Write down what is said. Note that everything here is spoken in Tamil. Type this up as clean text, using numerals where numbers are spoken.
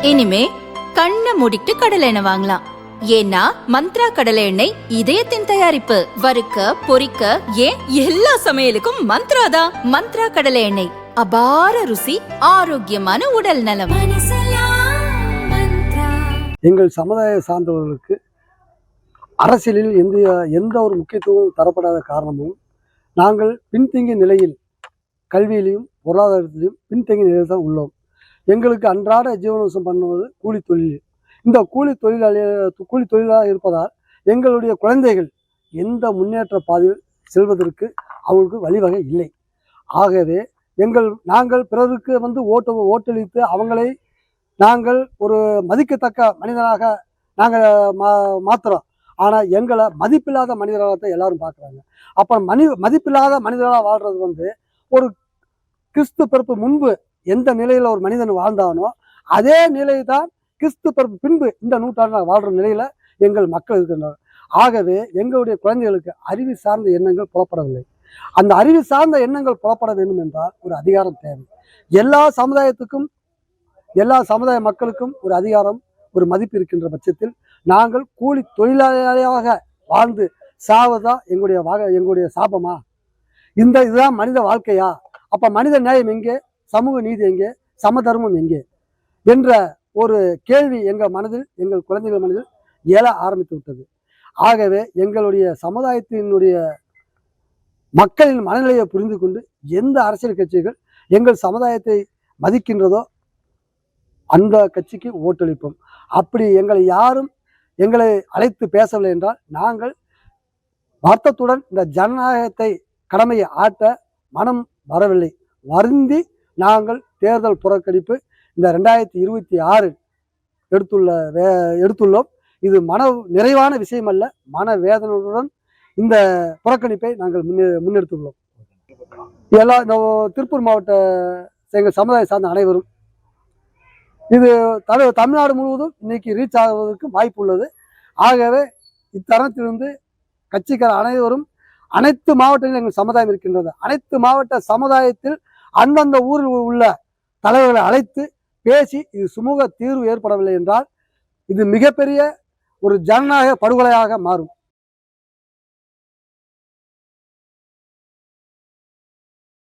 இனிமே கண்ணை மூடிட்டு கடலை எண்ணெய் வாங்கலாம். ஏன்னா மந்த்ரா கடலை எண்ணெய் இதயத்தின் தயாரிப்பு. வறுக்க பொரிக்க ஏன் எல்லா சமையலுக்கும் மந்த்ரா தான். மந்த்ரா கடலை எண்ணெய், அபார ருசி, ஆரோக்கியமான உடல் நலம். எங்கள் சமுதாய சார்ந்தவர்களுக்கு அரசியலில் எந்த ஒரு முக்கியத்துவம் தரப்படாத காரணமும் நாங்கள் பின்தங்கிய நிலையில், கல்வியிலையும் பொருளாதாரத்திலையும் பின்தங்கிய நிலையில் தான் உள்ளோம். எங்களுக்கு அன்றாட ஜீவனோசம் பண்ணுவது கூலி தொழில். இந்த கூலி தொழிலாக இருப்பதால் எங்களுடைய குழந்தைகள் எந்த முன்னேற்ற பாதையில் செல்வதற்கு அவங்களுக்கு வழிவகை இல்லை. ஆகவே நாங்கள் பிறருக்கு ஓட்டளித்து அவங்களை நாங்கள் ஒரு மதிக்கத்தக்க மனிதனாக நாங்கள் மாற்றுறோம். ஆனால் எங்களை மதிப்பில்லாத மனிதர்களாக எல்லாரும் பார்க்குறாங்க. அப்போ மதிப்பில்லாத மனிதர்களாக வாழ்கிறது ஒரு கிறிஸ்து பிறப்பு முன்பு எந்த நிலையில் ஒரு மனிதன் வாழ்ந்தானோ அதே நிலை தான் கிறிஸ்து பிறப்பு பின்பு இந்த நூற்றாண்டில் வாழ்கிற நிலையில் எங்கள் மக்கள் இருக்கின்றனர். ஆகவே எங்களுடைய குழந்தைகளுக்கு அறிவு சார்ந்த எண்ணங்கள் புலப்படவில்லை. அந்த அறிவு சார்ந்த எண்ணங்கள் புலப்பட வேண்டும் என்றால் ஒரு அதிகாரம் தேவை. எல்லா சமுதாய மக்களுக்கும் ஒரு அதிகாரம், ஒரு மதிப்பு இருக்கின்ற பட்சத்தில் நாங்கள் கூலி தொழிலாளியாக வாழ்ந்து சாவதா எங்களுடைய சாபமா? இதுதான் மனித வாழ்க்கையா? அப்ப மனித நியாயம் எங்கே? சமூக நீதி எங்கே? சமதர்மம் எங்கே என்ற ஒரு கேள்வி எங்கள் குழந்தைகள் மனதில் எழ ஆரம்பித்து விட்டது. ஆகவே எங்களுடைய சமுதாயத்தினுடைய மக்களின் மனநிலையை புரிந்து கொண்டு எந்த அரசியல் கட்சிகள் எங்கள் சமுதாயத்தை மதிக்கின்றதோ அந்த கட்சிக்கு ஓட்டளிப்போம். அப்படி எங்களை அழைத்து பேசவில்லை என்றால் நாங்கள் வருத்தத்துடன் இந்த ஜனநாயகத்தை கடமையை ஆட்ட மனம் வரவில்லை, வருந்தி நாங்கள் தேர்தல் புறக்கணிப்பு இந்த 2026 எடுத்துள்ளோம். இது நிறைவான விஷயம் அல்ல, மன வேதனையுடன் இந்த புறக்கணிப்பை நாங்கள் முன்னெடுத்துள்ளோம். இந்த திருப்பூர் மாவட்ட எங்கள் சமுதாயம் சார்ந்த அனைவரும் இது தமிழ்நாடு முழுவதும் இன்னைக்கு ரீச் ஆகுவதற்கு வாய்ப்பு உள்ளது. ஆகவே இத்தருணத்திலிருந்து கட்சிக்கார அனைவரும் அனைத்து மாவட்டங்களில் எங்கள் சமுதாயம் இருக்கின்றது. அனைத்து மாவட்ட சமுதாயத்தில் அந்தந்த ஊரில் உள்ள தலைவர்களை அழைத்து பேசி இது சுமூக தீர்வு ஏற்படவில்லை என்றால் இது மிகப்பெரிய ஒரு ஜனநாயக படுகொலையாக மாறும்.